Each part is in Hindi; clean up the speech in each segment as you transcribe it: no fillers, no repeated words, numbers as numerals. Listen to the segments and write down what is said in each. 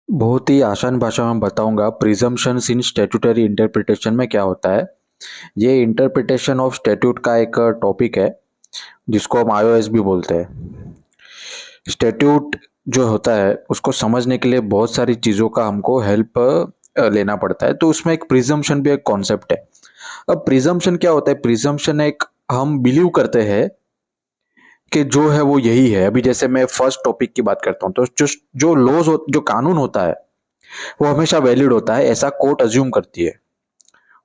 बहुत ही आसान भाषा में बताऊंगा प्रिजम्पशंस इन स्टैट्यूटरी इंटरप्रिटेशन में क्या होता है। ये इंटरप्रिटेशन ऑफ स्टैट्यूट का एक टॉपिक है जिसको हम आईओएस भी बोलते हैं। स्टैट्यूट जो होता है उसको समझने के लिए बहुत सारी चीज़ों का हमको हेल्प लेना पड़ता है, तो उसमें एक प्रिजम्पशन भी एक कॉन्सेप्ट है। अब प्रिजम्पशन क्या होता है? प्रिजम्पशन एक हम बिलीव करते हैं कि जो है वो यही है। अभी जैसे मैं फर्स्ट टॉपिक की बात करता हूँ, तो जो लॉज जो कानून होता है वो हमेशा वैलिड होता है, ऐसा कोर्ट अज्यूम करती है।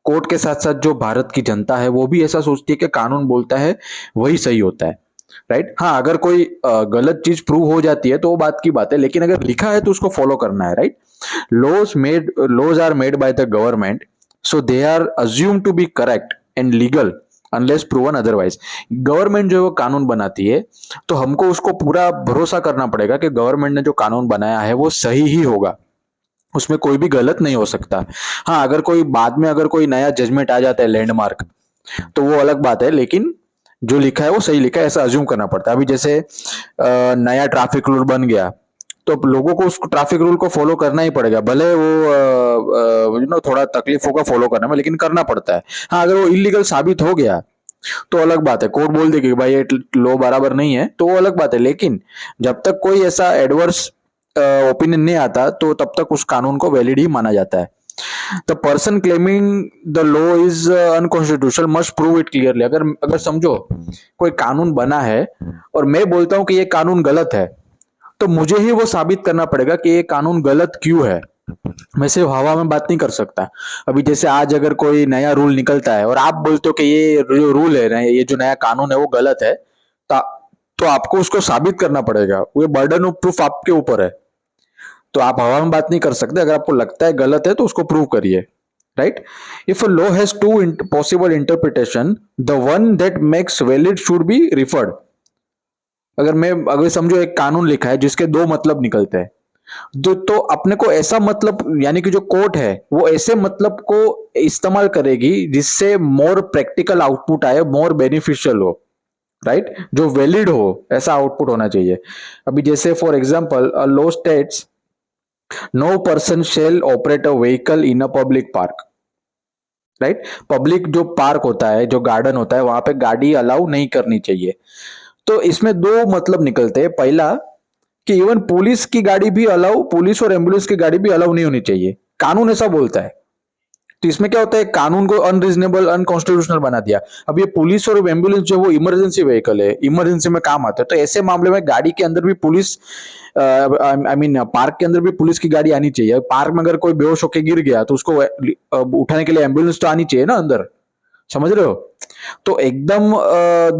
कोर्ट के साथ साथ जो भारत की जनता है वो भी ऐसा सोचती है कि कानून बोलता है वही सही होता है। राइट? हाँ, अगर कोई गलत चीज प्रूव हो जाती है तो वो बात की बात है, लेकिन अगर लिखा है तो उसको फॉलो करना है। Right? Laws are made by the government, so they are assume to be correct and legal unless proven otherwise. Government जो है वो कानून बनाती है, तो हमको उसको पूरा भरोसा करना पड़ेगा कि गवर्नमेंट ने जो कानून बनाया है वो सही ही होगा, उसमें कोई भी गलत नहीं हो सकता। हाँ, अगर कोई बाद में अगर कोई नया जजमेंट आ जाता है, लैंडमार्क, तो वो अलग बात है, लेकिन जो लिखा है वो सही लिखा है ऐसा अज्यूम करना पड़ता है। अभी जैसे नया ट्रैफिक रूल बन गया, तो अब लोगों को उस ट्रैफिक रूल को फॉलो करना ही पड़ेगा, भले वो थोड़ा तकलीफ होगा फॉलो करने में, लेकिन करना पड़ता है। हाँ, अगर वो इलीगल साबित हो गया तो अलग बात है, कोर्ट बोल देगी कि भाई ये लो बराबर नहीं है, तो वो अलग बात है। लेकिन जब तक कोई ऐसा एडवर्स ओपिनियन नहीं आता तो तब तक उस कानून को वैलिड ही माना जाता है। The person claiming the law is unconstitutional must prove it clearly. अगर अगर समझो कोई कानून बना है और मैं बोलता हूं कि ये कानून गलत है, तो मुझे ही वो साबित करना पड़ेगा कि ये कानून गलत क्यों है। मैं सिर्फ हवा में बात नहीं कर सकता। अभी जैसे आज अगर कोई नया रूल निकलता है और आप बोलते हो कि ये जो रूल है ना, ये जो नया कानून है वो गलत है, तो, तो आपको उसको साबित करना पड़ेगा, वो बर्डन ऑफ प्रूफ आपके ऊपर है। तो आप हवा में बात नहीं कर सकते। अगर आपको लगता है गलत है तो उसको प्रूव करिए। Right? If a law has two possible interpretation, the one that makes valid should be referred. अगर समझो एक कानून लिखा है जिसके दो मतलब निकलते हैं, तो अपने को ऐसा मतलब, यानी कि जो कोर्ट है वो ऐसे मतलब को इस्तेमाल करेगी जिससे मोर प्रैक्टिकल आउटपुट आए, मोर बेनिफिशियल हो। राइट? जो वैलिड हो, ऐसा आउटपुट होना चाहिए। अभी जैसे for example a law states no person shall operate a vehicle in a public park. Right? Public जो पार्क होता है, जो गार्डन होता है, वहां पे गाड़ी अलाउ नहीं करनी चाहिए। तो इसमें दो मतलब निकलते हैं। पहला कि इवन पुलिस और एम्बुलेंस की गाड़ी भी अलाउ नहीं होनी चाहिए, कानून ऐसा बोलता है। तो इसमें क्या होता है, कानून को अनरीजनेबल अनकॉन्स्टिट्यूशनल बना दिया। अब ये पुलिस और एम्बुलेंस जो वो इमरजेंसी व्हीकल है, इमरजेंसी में काम आता है, तो ऐसे मामले में गाड़ी के अंदर भी पुलिस, आई मीन पार्क के अंदर भी पुलिस की गाड़ी आनी चाहिए। पार्क में अगर कोई बेहोश होकर गिर गया तो उसको उठाने के लिए एम्बुलेंस तो आनी चाहिए ना अंदर। समझ रहे हो? तो एकदम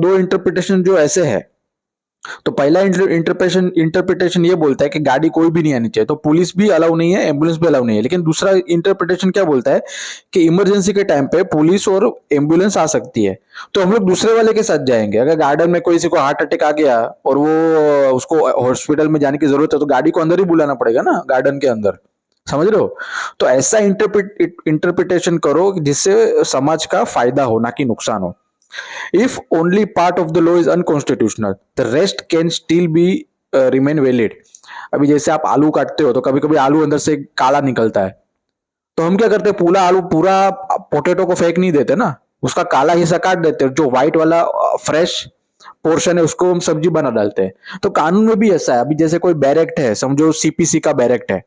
दो इंटरप्रिटेशन जो ऐसे है। तो पहला इंटरप्रिटेशन ये बोलता है कि गाड़ी कोई भी नहीं आनी चाहिए, तो पुलिस भी अलाउ नहीं है, एम्बुलेंस भी अलाउ नहीं है। लेकिन दूसरा इंटरप्रिटेशन क्या बोलता है कि इमरजेंसी के टाइम पे पुलिस और एम्बुलेंस आ सकती है, तो हम लोग दूसरे वाले के साथ जाएंगे। अगर गार्डन में कोई को हार्ट अटैक आ गया और वो उसको हॉस्पिटल में जाने की जरूरत है, तो गाड़ी को अंदर ही बुलाना पड़ेगा ना, गार्डन के अंदर। समझ रहे हो? तो ऐसा इंटरप्रिटेशन करो जिससे समाज का फायदा हो, ना कि नुकसान हो। If only part of the law is unconstitutional, the rest can still be remain valid. अभी जैसे आप आलू काटते हो तो कभी कभी आलू अंदर से काला निकलता है, तो हम क्या करते हैं, पूरा पोटैटो को फेंक नहीं देते ना, उसका काला हिस्सा काट देते हैं, जो व्हाइट वाला फ्रेश पोर्शन है उसको हम सब्जी बना डालते हैं। तो कानून में भी ऐसा है। अभी जैसे कोई बैरेक्ट है, समझो सीपीसी का बैरेक्ट है,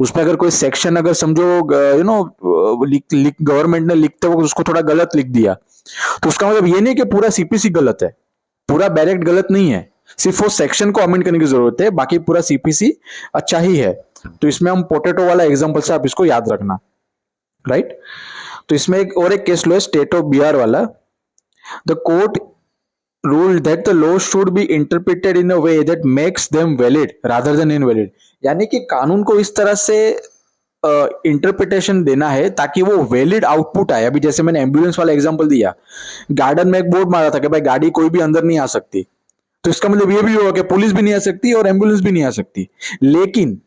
उसमें अगर कोई सेक्शन अगर समझो गवर्नमेंट ने लिखते वक्त उसको थोड़ा गलत लिख दिया, तो उसका मतलब ये नहीं कि पूरा सीपीसी गलत है, पूरा बैरेक्ट गलत नहीं है, सिर्फ वो सेक्शन को अमेंड करने की जरूरत है, बाकी पूरा सीपीसी अच्छा ही है। तो इसमें हम पोटैटो वाला एग्जांपल से आप इसको याद रखना। राइट? तो इसमें एक केस लो है, स्टेट ऑफ बिहार वाला। The court ruled that the law should be interpreted in a way that makes them valid rather than invalid। यानी कि कानून को इस तरह से इंटरप्रिटेशन देना है ताकि वो वैलिड आउटपुट आए। अभी जैसे मैंने एम्बुलेंस वाला एग्जांपल दिया, गार्डन में एक बोर्ड मारा था कि भाई गाड़ी कोई भी अंदर नहीं आ सकती, तो इसका मतलब ये भी होगा कि पुलिस भी नहीं आ सकती और एम्बुलेंस भी नहीं आ सकती। लेकिन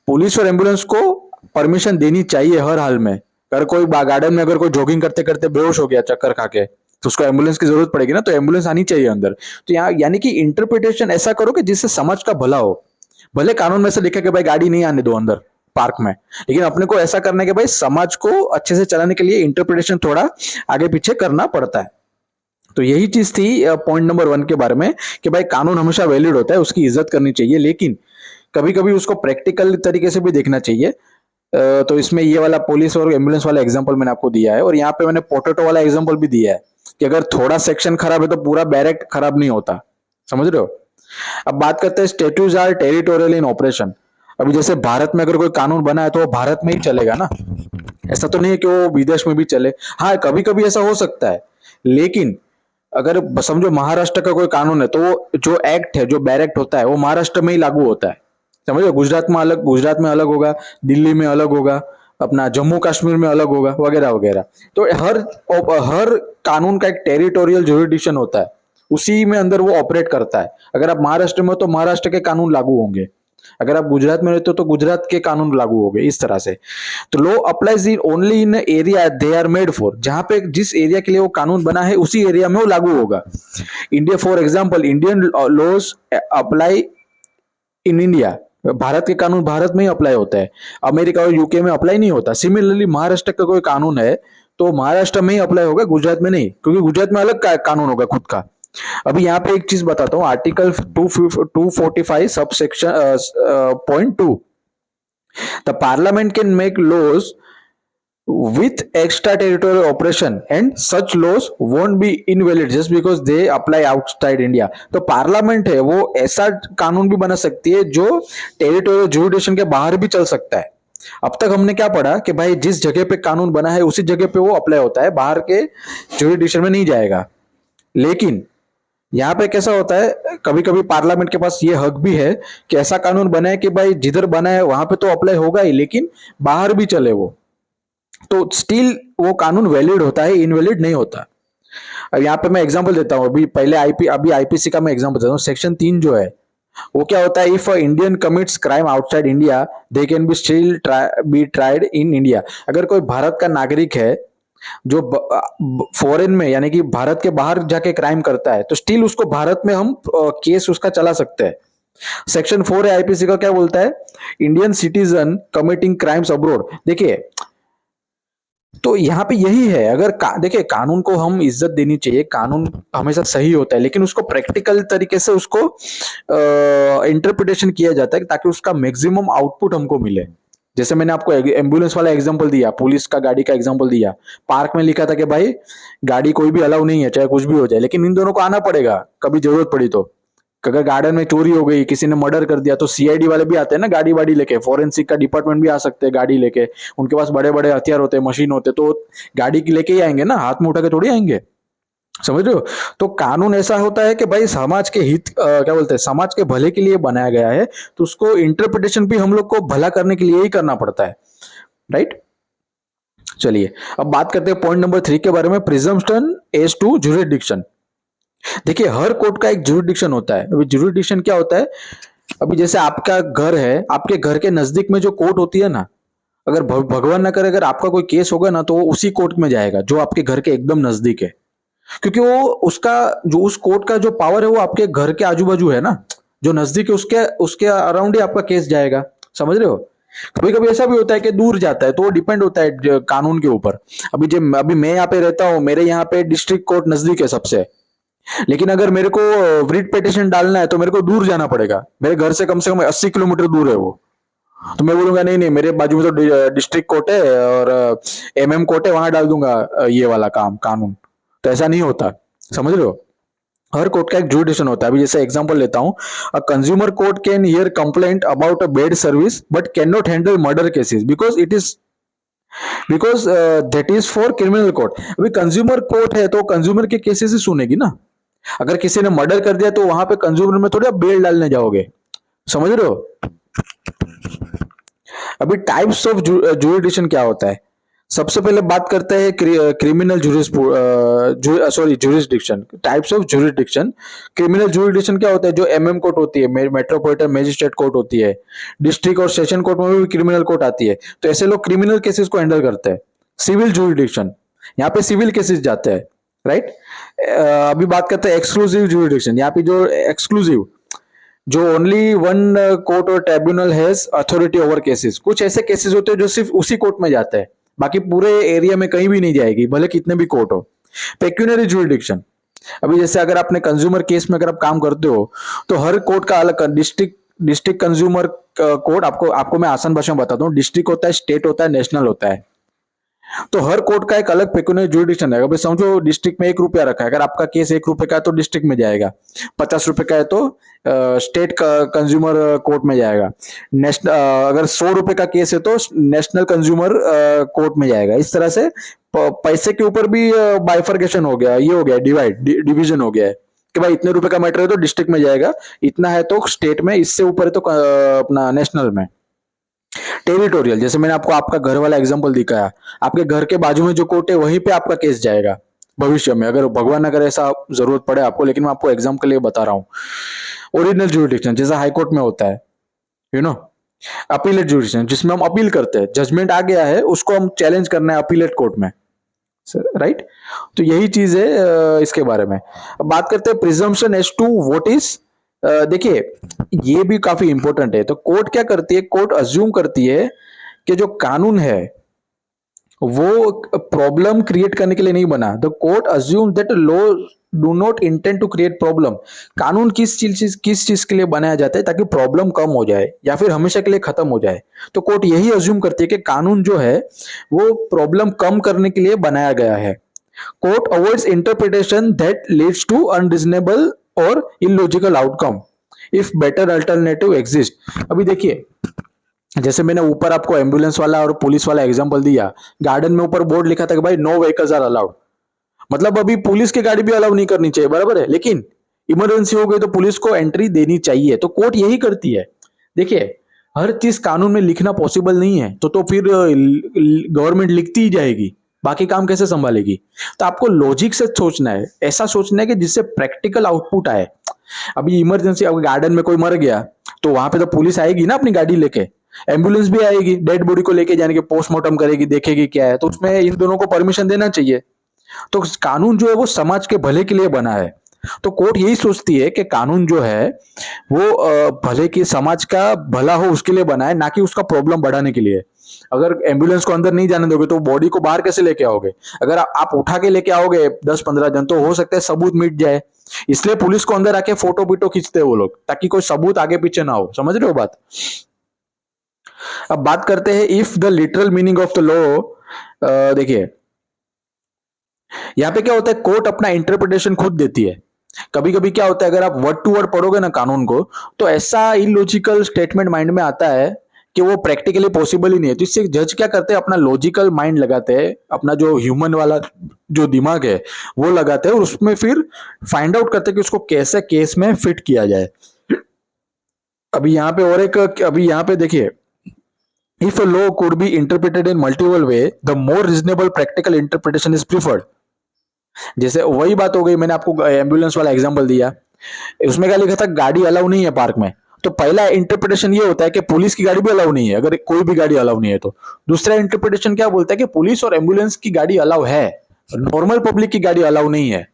पुलिस और एम्बुलेंस को परमिशन देनी चाहिए हर हाल में। अगर कोई गार्डन में अगर कोई जॉगिंग करते करते बेहोश हो गया चक्कर खा के, तो उसको एम्बुलेंस की जरूरत पड़ेगी ना, तो एम्बुलेंस आनी चाहिए अंदर। तो यहाँ यानी कि इंटरप्रिटेशन ऐसा करो कि जिससे समाज का भला हो। भले कानून में से लिखा कि भाई गाड़ी नहीं आने दो अंदर, पार्क में। लेकिन अपने को ऐसा करना है कि भाई समाज को अच्छे से चलाने के लिए इंटरप्रिटेशन थोड़ा आगे पीछे करना पड़ता है। तो यही चीज थी पॉइंट नंबर 1 के बारे में, कि भाई कानून हमेशा वैलिड होता है, उसकी इज्जत करनी चाहिए, लेकिन कभी कभी उसको प्रैक्टिकल तरीके से भी देखना चाहिए। तो इसमें ये वाला पुलिस और एम्बुलेंस वाला एग्जांपल मैंने आपको दिया है, और यहाँ पे मैंने पोटैटो वाला एग्जांपल भी दिया है कि अगर थोड़ा सेक्शन खराब है तो पूरा बैरक खराब नहीं होता। समझ रहे हो? अब बात करते हैं statutes are territorial in operation. अभी जैसे भारत में अगर कोई कानून बना है तो वो भारत में ही चलेगा ना, ऐसा तो नहीं है कि वो विदेश में भी चले। हाँ, कभी कभी ऐसा हो सकता है, लेकिन अगर समझो महाराष्ट्र का कोई कानून है तो वो जो एक्ट है, जो बैरेक्ट होता है, वो महाराष्ट्र में ही लागू होता है। समझो, गुजरात में अलग, गुजरात में अलग होगा, दिल्ली में अलग होगा, अपना जम्मू कश्मीर में अलग होगा, वगैरह वगैरह। तो हर कानून का एक टेरिटोरियल जुरिडिक्शन होता है, उसी में अंदर वो ऑपरेट करता है। अगर आप महाराष्ट्र में हो तो महाराष्ट्र के कानून लागू होंगे, अगर आप गुजरात में रहते हो तो गुजरात के कानून लागू होंगे, इस तरह से। तो law applies in only in area they are made for, जहां पे जिस एरिया के लिए वो कानून बना है उसी एरिया में वो लागू होगा। India for example, Indian laws apply in India, Bharat के कानून भारत में ही अप्लाई होता है, अमेरिका और यूके में अप्लाई नहीं होता। सिमिलरली महाराष्ट्र का कोई कानून है तो महाराष्ट्र में ही अप्लाई होगा, गुजरात में नहीं, क्योंकि गुजरात में अलग कानून होगा खुद का। अभी यहाँ पे एक चीज बताता हूँ, article 245 sub section .2, the parliament can make laws with extraterritorial operation and such laws won't be invalid just because they apply outside India। तो पार्लियामेंट है वो ऐसा कानून भी बना सकती है जो टेरिटोरियल जुरिडिक्शन के बाहर भी चल सकता है। अब तक हमने क्या पढ़ा कि भाई जिस जगह पे कानून बना है उसी जगह पे वो अप्लाई होता है, बाहर के जुरिडिक्शन में नहीं जाएगा। लेकिन यहाँ पे कैसा होता है, कभी कभी पार्लियामेंट के पास ये हक भी है कि ऐसा कानून बनाए कि भाई जिधर बना है वहां पे तो अप्लाई होगा ही, लेकिन बाहर भी चले वो, तो स्टिल वो कानून वैलिड होता है, इनवैलिड नहीं होता। अब यहाँ पे मैं एग्जांपल देता हूँ, अभी आईपीसी का मैं एग्जांपल देता हूँ। सेक्शन 3 जो है वो क्या होता है, if Indian commits crime outside India they can be still be tried in India. अगर कोई भारत का नागरिक है जो फॉरेन में, यानी कि भारत के बाहर जाके क्राइम करता है, तो स्टिल उसको भारत में हम केस उसका चला सकते हैं। सेक्शन 4 है आईपीसी का, क्या बोलता है, Indian citizen committing crimes abroad. देखिए, तो यहाँ पे यही है, अगर देखिए कानून को हम इज्जत देनी चाहिए, कानून हमेशा सही होता है, लेकिन उसको प्रैक्टिकल तरीके से उसको इंटरप्रिटेशन किया जाता है ताकि उसका मैक्सिमम आउटपुट हमको मिले। जैसे मैंने आपको एम्बुलेंस वाला एग्जांपल दिया, पुलिस का गाड़ी का एग्जांपल दिया, पार्क में लिखा था कि भाई गाड़ी कोई भी अलाउ नहीं है, चाहे कुछ भी हो जाए, लेकिन इन दोनों को आना पड़ेगा कभी जरूरत पड़ी तो। अगर गार्डन में चोरी हो गई, किसी ने मर्डर कर दिया, तो सीआईडी वाले भी आते हैं ना गाड़ी वाड़ी लेके, फॉरेंसिक का डिपार्टमेंट भी आ सकते हैं गाड़ी लेके, उनके पास बड़े बड़े हथियार होते हैं, मशीन होते हैं, तो गाड़ी की लेके ही आएंगे ना, हाथ में उठा के थोड़ी आएंगे। समझ रहे हो? तो कानून ऐसा होता है कि भाई समाज के हित, क्या बोलते हैं, समाज के भले के लिए बनाया गया है, तो उसको इंटरप्रिटेशन भी हम लोग को भला करने के लिए ही करना पड़ता है, राइट। चलिए अब बात करते हैं पॉइंट नंबर 3 के बारे में, प्रिजम्पशन एज टू जुरिडिक्शन। देखिए हर कोर्ट का एक जुरिडिक्शन होता है। अभी जुरिडिक्शन क्या होता है, अभी जैसे आपका घर है, आपके घर के नजदीक में जो कोर्ट होती है ना, अगर भगवान ना करे अगर आपका कोई केस होगा ना, तो वो उसी कोर्ट में जाएगा जो आपके घर के एकदम नजदीक है, क्योंकि वो उसका जो उस कोर्ट का जो पावर है वो आपके घर के आजू बाजू है ना, जो नजदीक है उसके उसके अराउंड ही आपका केस जाएगा। समझ रहे हो? कभी कभी ऐसा भी होता है कि दूर जाता है, तो वो डिपेंड होता है कानून के ऊपर। अभी मैं यहाँ पे रहता हूँ, मेरे यहाँ पे डिस्ट्रिक्ट कोर्ट नजदीक है सबसे, लेकिन अगर मेरे को रिट पिटिशन डालना है तो मेरे को दूर जाना पड़ेगा, मेरे घर से कम 80 किलोमीटर दूर है वो। तो मैं बोलूंगा नहीं नहीं, मेरे बाजू में तो डिस्ट्रिक्ट कोर्ट है और एमएम कोर्ट है, वहां डाल दूंगा ये वाला काम कानून। तो ऐसा नहीं होता। समझ रहे हो? हर कोर्ट का एक जुडिशन होता है। अभी जैसे एग्जांपल लेता हूं, a consumer court can hear complaint about a bed service but can not handle murder cases because that is for criminal court. अभी कंज्यूमर कोर्ट है तो कंज्यूमर के केसेस ही सुनेगी ना। अगर किसी ने मर्डर कर दिया तो वहां पे कंज्यूमर में थोड़ी आप बेल डालने जाओगे। समझ रहे हो? अभी टाइप्स ऑफ जुरिडिक्शन क्या होता है, सबसे पहले बात करते हैं criminal jurisdiction. Types of jurisdiction, criminal jurisdiction क्या होता है, जो एमएम कोर्ट होती है, मेट्रोपॉलिटन मजिस्ट्रेट कोर्ट होती है, डिस्ट्रिक्ट और सेशन कोर्ट में भी क्रिमिनल कोर्ट आती है, तो ऐसे लोग क्रिमिनल केसेस को हैंडल करते हैं। सिविल जुरिडिक्शन, यहाँ पे सिविल केसेस जाते हैं, राइट। अभी बात करते हैं एक्सक्लूसिव जुरिडिक्शन, यहाँ पे जो एक्सक्लूसिव जो ओनली वन कोर्ट और tribunal has authority over cases. कुछ ऐसे केसेस होते हैं जो सिर्फ उसी कोर्ट में जाते हैं, बाकी पूरे एरिया में कहीं भी नहीं जाएगी, भले कितने भी कोर्ट हो। पेक्यूनरी जुरिडिक्शन, अभी जैसे अगर आपने कंज्यूमर केस में अगर आप काम करते हो, तो हर कोर्ट का अलग, डिस्ट्रिक्ट डिस्ट्रिक्ट कंज्यूमर कोर्ट, आपको आपको मैं आसान भाषा में बताता हूँ, डिस्ट्रिक्ट होता है, स्टेट होता है, नेशनल होता है। तो हर कोर्ट का एक अलग पेक्यूनियर जुरिडिक्शन है। अगर समझो डिस्ट्रिक्ट में 1 रुपया रखा है, अगर आपका केस 1 रुपए का है तो डिस्ट्रिक्ट में जाएगा, 50 रुपए का है तो स्टेट कंज्यूमर कोर्ट में जाएगा, नेशनल अगर 100 रुपए का केस है तो नेशनल कंज्यूमर कोर्ट में जाएगा। इस तरह से पैसे के ऊपर भी बाइफर्केशन हो गया, ये हो गया डिवीजन हो गया है कि भाई इतने रुपए का मैटर है तो डिस्ट्रिक्ट में जाएगा, इतना है तो स्टेट में, इससे ऊपर है तो अपना नेशनल में। टेरिटोरियल, जैसे मैंने आपको आपका घर वाला एग्जांपल दिखाया, आपके घर के बाजू में जो कोर्ट है वहीं पे आपका केस जाएगा भविष्य में, अगर भगवान अगर ऐसा जरूरत पड़े आपको, लेकिन मैं आपको एग्जाम के लिए बता रहा हूँ। ओरिजिनल जुरिडिक्शन जैसा हाई कोर्ट में होता है, यू नो। अपीलेट जुरिडिक्शन, जिसमें हम अपील करते हैं, जजमेंट आ गया है उसको हम चैलेंज करना है अपीलेट कोर्ट में, राइट। तो यही चीज है इसके बारे में। अब बात करते हैं presumption as to what is, देखिए ये भी काफी इंपॉर्टेंट है। तो कोर्ट क्या करती है, कोर्ट अज्यूम करती है कि जो कानून है वो प्रॉब्लम क्रिएट करने के लिए नहीं बना। The court assume that law do not intend to create problem. कानून किस चीज के लिए बनाया जाता है, ताकि प्रॉब्लम कम हो जाए या फिर हमेशा के लिए खत्म हो जाए। तो कोर्ट यही अज्यूम करती है कि कानून जो है वो प्रॉब्लम कम करने के लिए बनाया गया है। Court avoids interpretation that leads to unreasonable और illogical outcome if better alternative exist. अभी देखिए, जैसे मैंने ऊपर आपको एम्बुलेंस वाला और पुलिस वाला एग्जांपल दिया, गार्डन में ऊपर बोर्ड लिखा था कि भाई नो व्हीकल्स आर अलाउड, मतलब अभी पुलिस की गाड़ी भी अलाउ नहीं करनी चाहिए, बराबर है, लेकिन इमरजेंसी हो गई तो पुलिस को एंट्री देनी चाहिए। तो कोर्ट यही करती है। देखिए, हर चीज कानून में लिखना पॉसिबल नहीं है, तो फिर गवर्नमेंट लिखती ही जाएगी, बाकी काम कैसे संभालेगी। तो आपको लॉजिक से सोचना है, ऐसा सोचना है कि जिससे प्रैक्टिकल आउटपुट आए। अभी इमरजेंसी, अगर गार्डन में कोई मर गया तो वहां पे तो पुलिस आएगी ना अपनी गाड़ी लेके, एम्बुलेंस भी आएगी, डेड बॉडी को लेके जाने के पोस्टमार्टम करेगी, देखेगी क्या है, तो उसमें इन दोनों को परमिशन देना चाहिए। तो कानून जो है वो समाज के भले के लिए बना है। तो कोर्ट यही सोचती है कि कानून जो है वो भले की, समाज का भला हो उसके लिए बना है, ना कि उसका प्रॉब्लम बढ़ाने के लिए। अगर एम्बुलेंस को अंदर नहीं जाने दोगे तो बॉडी को बाहर कैसे लेके आओगे। अगर आप उठा के लेके आओगे 10-15 जन, तो हो सकता है सबूत मिट जाए, इसलिए पुलिस को अंदर आके फोटो बीटो खींचते हैं वो लोग, ताकि कोई सबूत आगे पीछे ना हो। समझ रहे हो बात। अब बात करते हैं if the literal meaning of the law. देखिए यहाँ पे क्या होता है, कोर्ट अपना इंटरप्रिटेशन खुद देती है। कभी कभी क्या होता है, अगर आप वर्ड टू वर्ड पढ़ोगे ना कानून को, तो ऐसा इलॉजिकल स्टेटमेंट माइंड में आता है कि वो प्रैक्टिकली पॉसिबल ही नहीं है। तो इससे जज क्या करते हैं, अपना लॉजिकल माइंड लगाते हैं, अपना जो ह्यूमन वाला जो दिमाग है वो लगाते हैं, और उसमें फिर फाइंड आउट करते हैं कि उसको कैसे केस में फिट किया जाए। अभी यहाँ पे और एक, अभी यहाँ पे देखिए, if a law could be interpreted in multiple way the more reasonable practical interpretation is preferred. जैसे वही बात हो गई, मैंने आपको एम्बुलेंस वाला एग्जांपल दिया, उसमें क्या लिखा था, गाड़ी अलाउ नहीं है पार्क में। तो पहला इंटरप्रिटेशन ये होता है कि पुलिस की गाड़ी भी अलाउ नहीं है, अगर कोई भी गाड़ी अलाउ नहीं है तो। दूसरा इंटरप्रिटेशन क्या बोलता है कि पुलिस और एम्बुलेंस की गाड़ी अलाउ है, नॉर्मल पब्लिक की गाड़ी अलाउ नहीं है।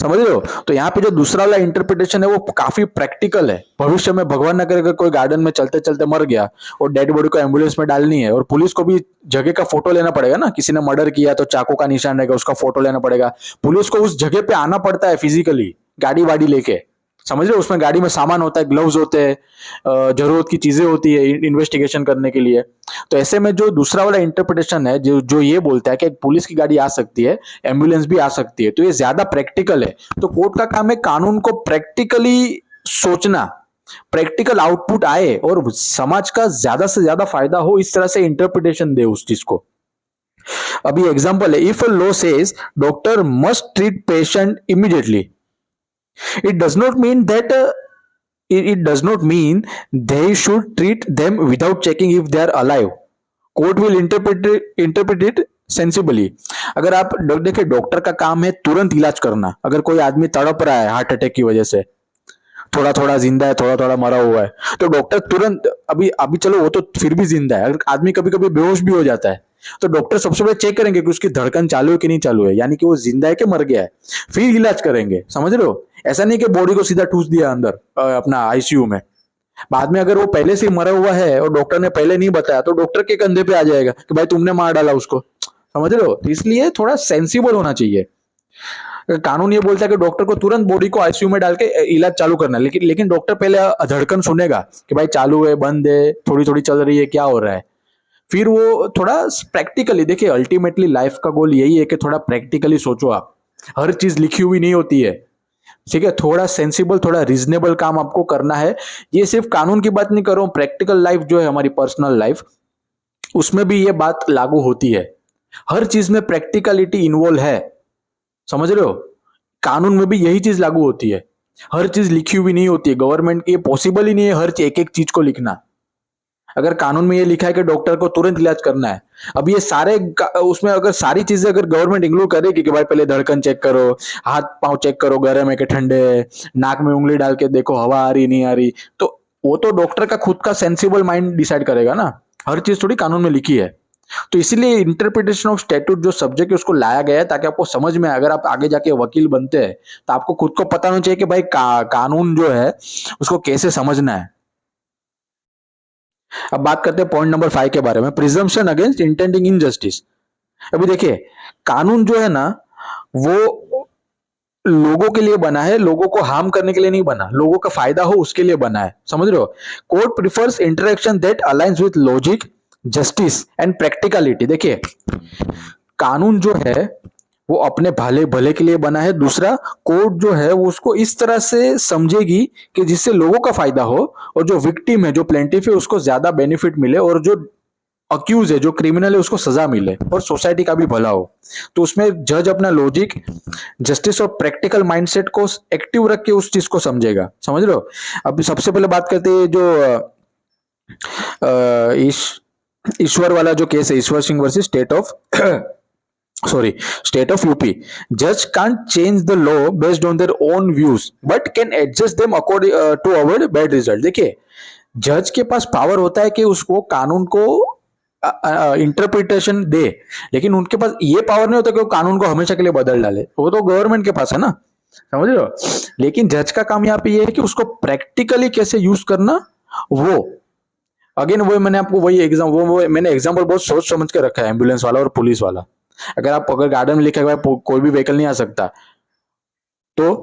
समझ रहे हो। तो यहाँ पे जो दूसरा वाला इंटरप्रिटेशन है वो काफी प्रैक्टिकल है। भविष्य में भगवान न करे अगर कोई गार्डन में चलते चलते मर गया और डेड बॉडी को एम्बुलेंस में डालनी है, और पुलिस को भी जगह का फोटो लेना पड़ेगा ना, किसी ने मर्डर किया तो चाकू का निशान रहेगा, उसका फोटो लेना पड़ेगा, पुलिस को उस जगह पे आना पड़ता है फिजिकली, गाड़ी वाड़ी लेके। समझ रहे हो, उसमें गाड़ी में सामान होता है, ग्लव्स होते हैं, जरूरत की चीजें होती है इन्वेस्टिगेशन करने के लिए। तो ऐसे में जो दूसरा वाला इंटरप्रिटेशन है, जो जो ये बोलता है कि पुलिस की गाड़ी आ सकती है, एम्बुलेंस भी आ सकती है, तो ये ज्यादा प्रैक्टिकल है। तो कोर्ट का काम है कानून को प्रैक्टिकली सोचना, प्रैक्टिकल आउटपुट आए और समाज का ज्यादा से ज्यादा फायदा हो, इस तरह से इंटरप्रिटेशन दे उस चीज को। अभी एग्जांपल है, if a law says doctor must treat patient immediately, it does not mean that it does not mean they should treat them without checking if they are alive. Court will interpret it sensibly. अगर आप देखिए, डॉक्टर का काम है तुरंत इलाज करना। अगर कोई आदमी तड़प रहा है हार्ट अटैक की वजह से, थोड़ा थोड़ा जिंदा है, थोड़ा थोड़ा मरा हुआ है, तो डॉक्टर तुरंत, अभी अभी चलो वो तो फिर भी जिंदा है, अगर आदमी कभी कभी बेहोश भी हो जाता है तो डॉक्टर सबसे पहले चेक करेंगे कि उसकी धड़कन चालू है कि नहीं चालू है, यानी कि वो जिंदा है कि मर गया है, फिर इलाज करेंगे। समझ रहे हो। ऐसा नहीं कि बॉडी को सीधा ठूस दिया अंदर अपना आईसीयू में। बाद में अगर वो पहले से ही मरा हुआ है और डॉक्टर ने पहले नहीं बताया तो डॉक्टर के कंधे पे आ जाएगा कि भाई तुमने मार डाला उसको। समझ रहे हो? तो इसलिए थोड़ा सेंसिबल होना चाहिए। कानून ये बोलता है कि डॉक्टर को तुरंत बॉडी को आईसीयू में डाल के इलाज चालू करना है, लेकिन लेकिन डॉक्टर पहले धड़कन सुनेगा कि भाई चालू है, बंद है, थोड़ी थोड़ी चल रही है, क्या हो रहा है। फिर वो थोड़ा प्रैक्टिकली देखिए, अल्टीमेटली लाइफ का गोल यही है कि थोड़ा प्रैक्टिकली सोचो आप। हर चीज लिखी हुई नहीं होती है, ठीक है? थोड़ा सेंसिबल, थोड़ा रीजनेबल काम आपको करना है। ये सिर्फ कानून की बात नहीं कर रहा हूं, प्रैक्टिकल लाइफ जो है हमारी पर्सनल लाइफ, उसमें भी ये बात लागू होती है। हर चीज में प्रैक्टिकलिटी इन्वॉल्व है, समझ रहे हो? कानून में भी यही चीज लागू होती है। हर चीज लिखी हुई नहीं होती है, गवर्नमेंट की ये पॉसिबल ही नहीं है हर एक एक चीज को लिखना। अगर कानून में ये लिखा है कि डॉक्टर को तुरंत इलाज करना है, अब ये सारे उसमें अगर सारी चीजें अगर गवर्नमेंट इंक्लूड करेगी कि भाई पहले धड़कन चेक करो, हाथ पांव चेक करो गर्म है कि ठंडे है, नाक में उंगली डाल के देखो हवा आ रही नहीं आ रही, तो वो तो डॉक्टर का खुद का सेंसिबल माइंड डिसाइड करेगा ना। हर चीज थोड़ी कानून में लिखी है। तो इसीलिए इंटरप्रिटेशन ऑफ स्टैट्यूट जो सब्जेक्ट है उसको लाया गया है ताकि आपको समझ में आए। अगर आप आगे जाके वकील बनते हैं तो आपको खुद को पता होना चाहिए कि भाई कानून जो है उसको कैसे समझना है। अब बात करते हैं पॉइंट नंबर 5 के बारे में, प्रिजम्पशन अगेंस्ट इंटेंडिंग इनजस्टिस। अभी देखिए, कानून जो है ना वो लोगों के लिए बना है, लोगों को हार्म करने के लिए नहीं बना, लोगों का फायदा हो उसके लिए बना है, समझ रहे हो? Court prefers interaction that aligns with logic, justice and practicality. देखिए, कानून जो है वो अपने भले भले के लिए बना है। दूसरा, कोर्ट जो है वो उसको इस तरह से समझेगी कि जिससे लोगों का फायदा हो और जो विक्टिम है, जो प्लेंटिफ है, उसको ज्यादा बेनिफिट मिले, और जो अक्यूज है, जो क्रिमिनल है, उसको सजा मिले, और सोसाइटी का भी भला हो। तो उसमें जज अपना लॉजिक, जस्टिस और प्रैक्टिकल माइंडसेट को एक्टिव रख के उस चीज को समझेगा, समझ रहे हो? अब सबसे पहले बात करते हैं जो ईश्वर वाला जो केस है, Ishwar Singh versus state of sorry, state of UP. Judge can't change the law based on their own views, but can adjust them according to avoid bad result. देखिए, जज के पास पावर होता है कि उसको कानून को इंटरप्रिटेशन दे, लेकिन उनके पास ये पावर नहीं होता कि वो कानून को हमेशा के लिए बदल डाले। वो तो गवर्नमेंट के पास है ना, समझ रहे हो? लेकिन जज का काम यहाँ पे ये है कि उसको प्रैक्टिकली कैसे यूज करना। वो अगेन वो मैंने आपको वही वो मैंने एग्जाम्पल बहुत सोच समझ के रखा है, एम्बुलेंस वाला और पुलिस वाला। अगर गार्डन में लिखा है कोई भी व्हीकल नहीं आ सकता, तो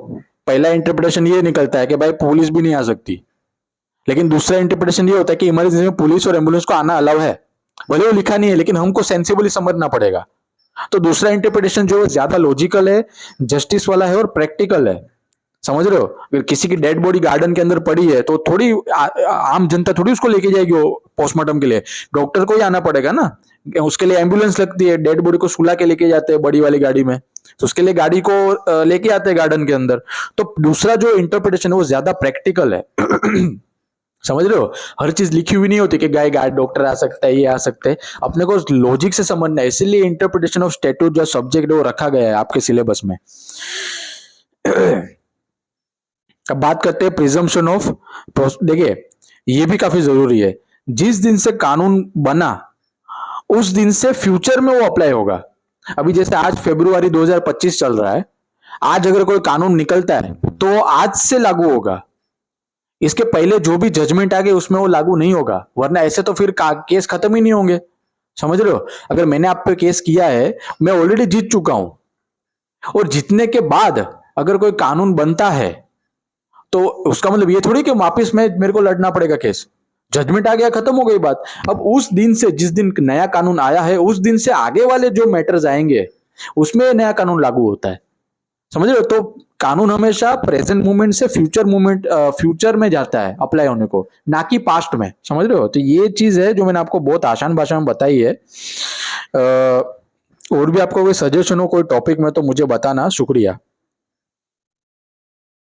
पहला इंटरप्रिटेशन ये निकलता है कि भाई पुलिस भी नहीं आ सकती। लेकिन दूसरा इंटरप्रिटेशन ये होता है कि इमरजेंसी में पुलिस और एम्बुलेंस को आना अलाउ है, भले वो लिखा नहीं है, लेकिन हमको सेंसिबली समझना पड़ेगा। तो दूसरा इंटरप्रिटेशन जो ज्यादा लॉजिकल है, जस्टिस वाला है और प्रैक्टिकल है, समझ रहे हो? अगर किसी की डेड बॉडी गार्डन के अंदर पड़ी है तो थोड़ी आम जनता थोड़ी उसको लेके जाएगी वो पोस्टमार्टम के लिए, डॉक्टर को ही आना पड़ेगा ना। उसके लिए एम्बुलेंस लगती है, डेड बॉडी को सुला के लेके जाते हैं बड़ी वाली गाड़ी में, तो उसके लिए गाड़ी को लेके आते हैं गार्डन के अंदर। तो दूसरा जो इंटरप्रिटेशन है वो ज्यादा प्रैक्टिकल है। समझ रहे हो? हर चीज लिखी हुई नहीं होती कि गाय गाय डॉक्टर आ सकता है, ये आ सकते हैं, अपने को लॉजिक से समझना है। इसीलिए इंटरप्रिटेशन ऑफ स्टैट्यूट जो सब्जेक्ट है वो रखा गया है आपके सिलेबस में। अब बात करते हैं प्रिजम्पशन ऑफ, देखिए ये भी काफी जरूरी है। जिस दिन से कानून बना उस दिन से फ्यूचर में वो अप्लाई होगा। अभी जैसे आज फरवरी 2025 चल रहा है, आज अगर कोई कानून निकलता है तो आज से लागू होगा। इसके पहले जो भी जजमेंट आ गए उसमें वो लागू नहीं होगा, वरना ऐसे तो फिर केस खत्म ही नहीं होंगे, समझ रहे हो? अगर मैंने आप पे केस किया है, मैं ऑलरेडी जीत चुका हूं, और जीतने के बाद अगर कोई कानून बनता है तो उसका मतलब ये थोड़ी कि वापिस मेरे को लड़ना पड़ेगा केस। जजमेंट आ गया, खत्म हो गई बात। अब उस दिन से, जिस दिन नया कानून आया है, उस दिन से आगे वाले जो मैटर्स आएंगे उसमें नया कानून लागू होता है, समझ रहे हो? तो कानून हमेशा प्रेजेंट मूवमेंट से फ्यूचर में जाता है अप्लाई होने को, ना कि पास्ट में, समझ रहे हो? तो ये चीज है जो मैंने आपको बहुत आसान भाषा में बताई है। और भी आपको कोई सजेशन हो कोई टॉपिक में तो मुझे बताना। शुक्रिया।